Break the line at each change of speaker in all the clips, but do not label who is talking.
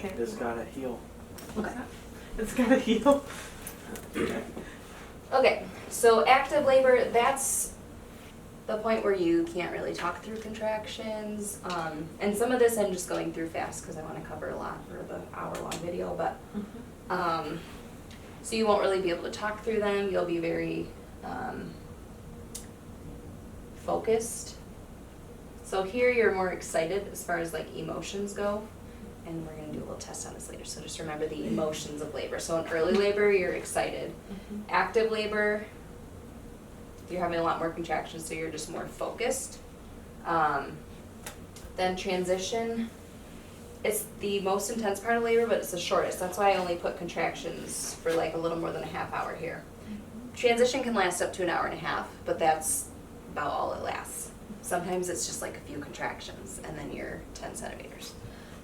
Okay.
It's gotta heal.
Okay. It's gotta heal.
Okay, so active labor, that's the point where you can't really talk through contractions. And some of this I'm just going through fast because I want to cover a lot for the hour-long video, but so you won't really be able to talk through them. You'll be very focused. So here you're more excited as far as like emotions go. And we're gonna do a little test on this later, so just remember the emotions of labor. So in early labor, you're excited. Active labor, you're having a lot more contractions, so you're just more focused. Then transition, it's the most intense part of labor, but it's the shortest. That's why I only put contractions for like a little more than a half hour here. Transition can last up to an hour and a half, but that's about all it lasts. Sometimes it's just like a few contractions, and then you're 10 centimeters.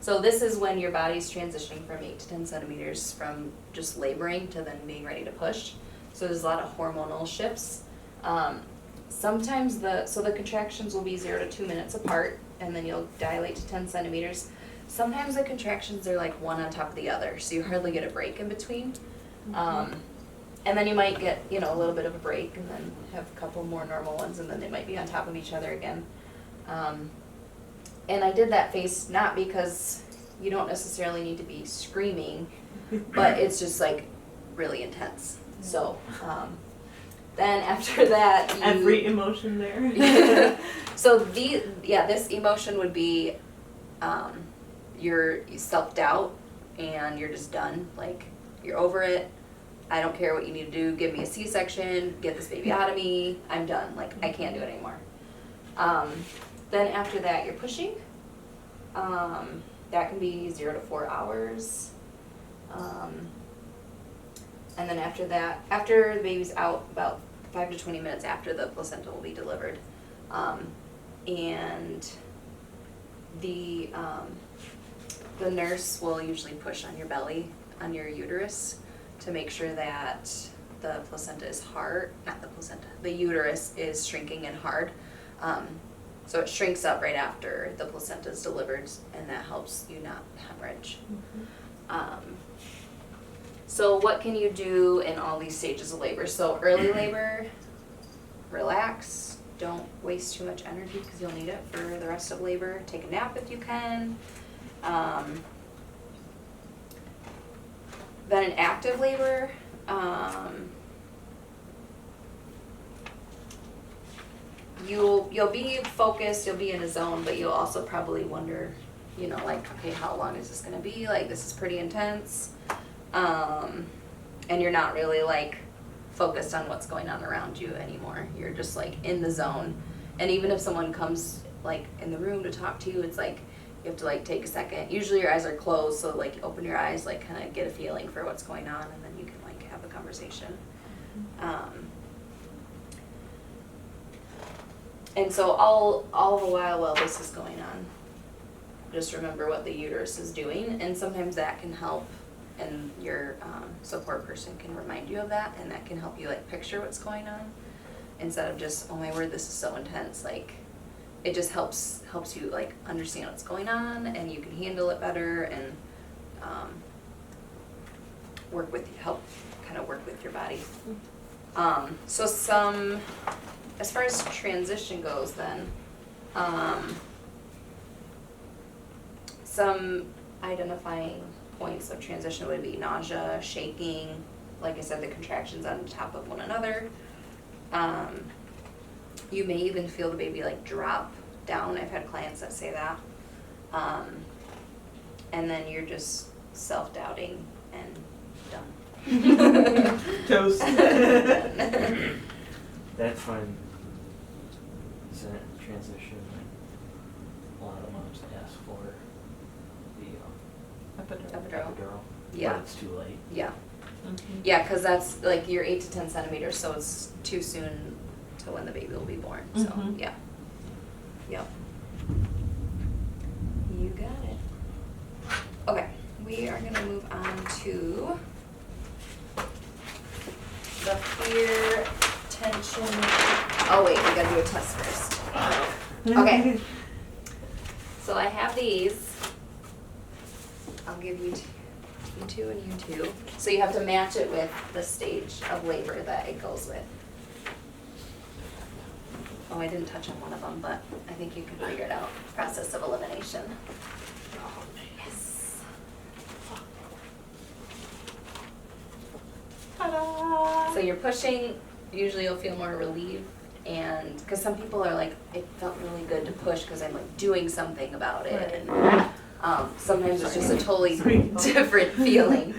So this is when your body's transitioning from 8 to 10 centimeters from just laboring to then being ready to push. So there's a lot of hormonal shifts. Sometimes the contractions will be 0 to 2 minutes apart, and then you'll dilate to 10 centimeters. Sometimes the contractions are like one on top of the other, so you hardly get a break in between. And then you might get, a little bit of a break and then have a couple more normal ones, and then they might be on top of each other again. And I did that face not because you don't necessarily need to be screaming, but it's just like really intense. So then after that,
Every emotion there.
So this emotion would be your self-doubt, and you're just done. Like, you're over it. I don't care what you need to do. Give me a C-section. Get this baby out of me. I'm done. Like, I can't do it anymore. Then after that, you're pushing. That can be 0 to 4 hours. And then after that, after the baby's out, about 5 to 20 minutes after the placenta will be delivered. And the nurse will usually push on your belly, on your uterus, to make sure that the placenta is hard, not the placenta, the uterus is shrinking and hard. So it shrinks up right after the placenta is delivered, and that helps you not hemorrhage. So what can you do in all these stages of labor? So early labor, relax, don't waste too much energy because you'll need it for the rest of labor. Take a nap if you can. Then in active labor, you'll be focused, you'll be in a zone, but you'll also probably wonder, like, okay, how long is this gonna be? Like, this is pretty intense. And you're not really like focused on what's going on around you anymore. You're just like in the zone. And even if someone comes like in the room to talk to you, it's like you have to like take a second. Usually your eyes are closed, so like open your eyes, like kind of get a feeling for what's going on, and then you can like have a conversation. And so all the while this is going on, just remember what the uterus is doing, and sometimes that can help, and your support person can remind you of that, and that can help you like picture what's going on, instead of just, oh my word, this is so intense. Like, it just helps you like understand what's going on, and you can handle it better, and help kind of work with your body. So as far as transition goes then, some identifying points of transition would be nausea, shaking, like I said, the contractions on top of one another. You may even feel the baby like drop down. I've had clients that say that. And then you're just self-doubting and done.
Toast.
That's when it's in transition. A lot of moms ask for the epidural.
Yeah.
But it's too late.
Yeah. Yeah, because that's like you're 8 to 10 centimeters, so it's too soon to when the baby will be born. So yeah. Yep. You got it. Okay, we are gonna move on to the fear, tension. Oh wait, we gotta do a test first. Okay. So I have these. I'll give you two and you two. So you have to match it with the stage of labor that it goes with. Oh, I didn't touch on one of them, but I think you can figure it out. Process of elimination. Yes.
Ta-da!
So you're pushing, usually you'll feel more relieved, and, because some people are like, it felt really good to push because I'm like doing something about it.
Right.
And sometimes it's just a totally
Sorry.
different feeling.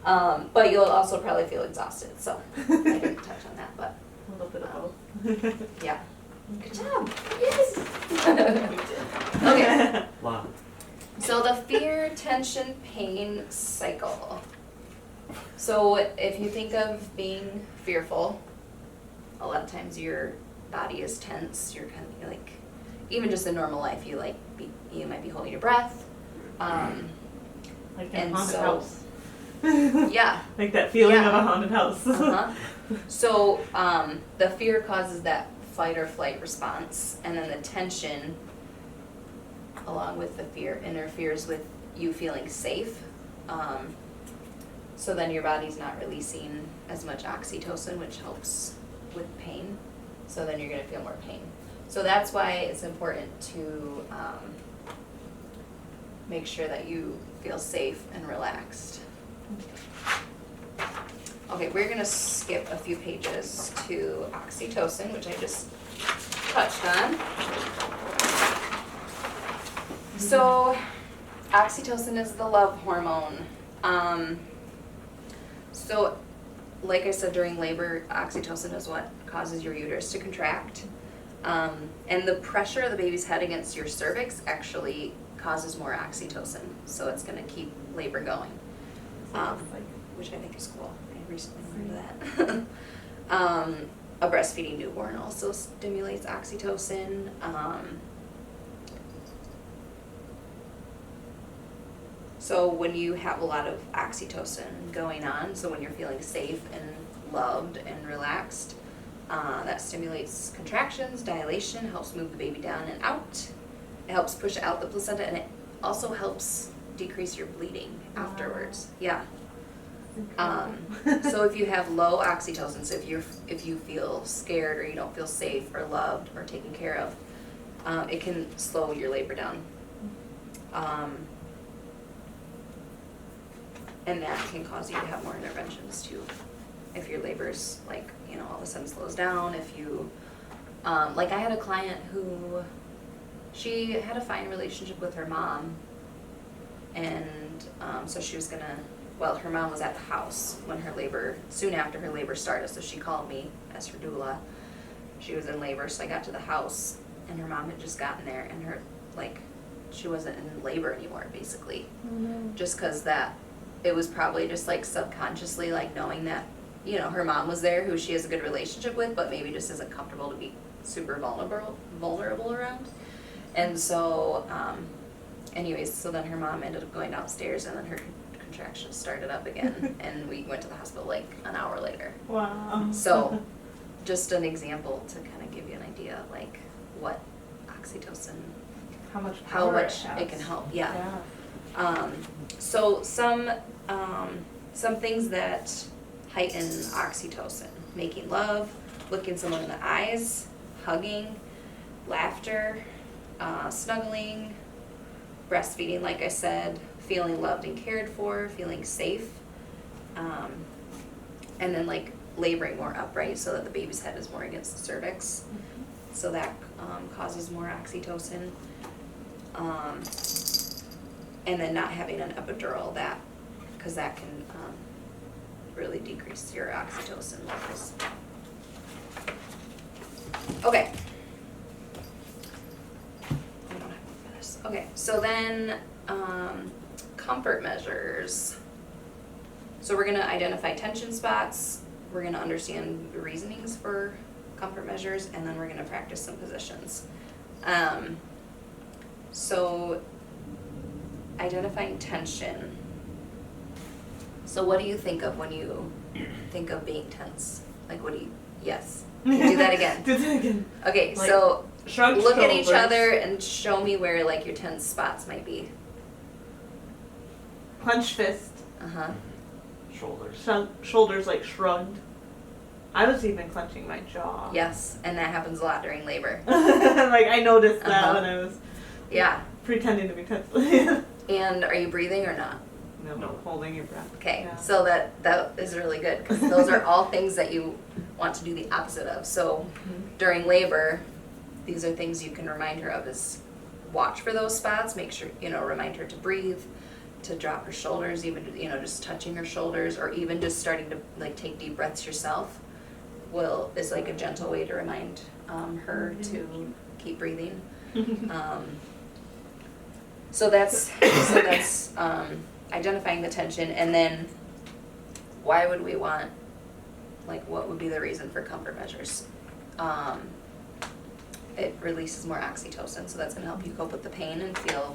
But you'll also probably feel exhausted, so I didn't touch on that, but
A little bit of both.
yeah. Good job. Yes.
We did.
Okay.
Wow.
So the fear, tension, pain cycle. So if you think of being fearful, a lot of times your body is tense. You're kind of like, even just in normal life, you you might be holding your breath.
Like
And
a haunted
so-
house.
Yeah.
Like that feeling of
Yeah.
a haunted house.
Uh-huh. So the fear causes that fight or flight response, and then the tension, along with the fear, interferes with you feeling safe. So then your body's not releasing as much oxytocin, which helps with pain. So then you're gonna feel more pain. So that's why it's important to make sure that you feel safe and relaxed. Okay, we're gonna skip a few pages to oxytocin, which I just touched on. So, oxytocin is the love hormone. So, like I said, during labor, oxytocin is what causes your uterus to contract. And the pressure of the baby's head against your cervix actually causes more oxytocin, so it's gonna keep labor going. Which I think is cool. I recently learned that. A breastfeeding newborn also stimulates oxytocin. So when you have a lot of oxytocin going on, so when you're feeling safe and loved and relaxed, that stimulates contractions, dilation, helps move the baby down and out. It helps push out the placenta, and it also helps decrease your bleeding afterwards. Yeah. So if you have low oxytocin, so if you feel scared or you don't feel safe or loved or taken care of, it can slow your labor down. And that can cause you to have more interventions too. If your labor's like, all of a sudden slows down, if you, like I had a client who, she had a fine relationship with her mom, and so she was gonna, her mom was at the house when her labor, soon after her labor started, so she called me as her doula. She was in labor, so I got to the house, and her mom had just gotten there, and her, she wasn't in labor anymore, basically. Just 'cause that, it was probably just subconsciously knowing that, her mom was there, who she has a good relationship with, but maybe just isn't comfortable to be super vulnerable around. And so, anyways, so then her mom ended up going downstairs, and then her contractions started up again, and we went to the hospital an hour later.
Wow.
So, just an example to kind of give you an idea of what oxytocin,
How much
how
power
much
has.
it can help. Yeah.
Yeah.
So some things that heighten oxytocin: making love, looking someone in the eyes, hugging, laughter, snuggling, breastfeeding, like I said, feeling loved and cared for, feeling safe, and then laboring more upright so that the baby's head is more against the cervix. So that causes more oxytocin. And then not having an epidural, because that can really decrease your oxytocin levels. Okay. I don't have one for this. Okay, so then comfort measures. So we're gonna identify tension spots, we're gonna understand the reasonings for comfort measures, and then we're gonna practice some positions. So identifying tension. So what do you think of when you think of being tense? Yes. Do that again.
Do that again.
Okay,
Like,
so
Shrugged
look at each
shoulders.
other and show me where your tense spots might be.
clenched fist,
Uh-huh.
Shoulders.
shoulders like shrugged. I was even clenching my jaw.
Yes, and that happens a lot during labor.
Like I noticed that
Uh-huh.
when I was
Yeah.
pretending to be tense.
And are you breathing or not?
No.
Holding your breath.
Okay,
Yeah.
so that is really good because those are all things that you want to do the opposite of. So
Mhm.
during labor, these are things you can remind her of is watch for those spots, make sure, remind her to breathe, to drop her shoulders, even, just touching her shoulders or even just starting to like take deep breaths yourself is like a gentle way to remind her to keep breathing. So that's identifying the tension, and then why would we want, like, what would be the reason for comfort measures? It releases more oxytocin, so that's gonna help you cope with the pain and feel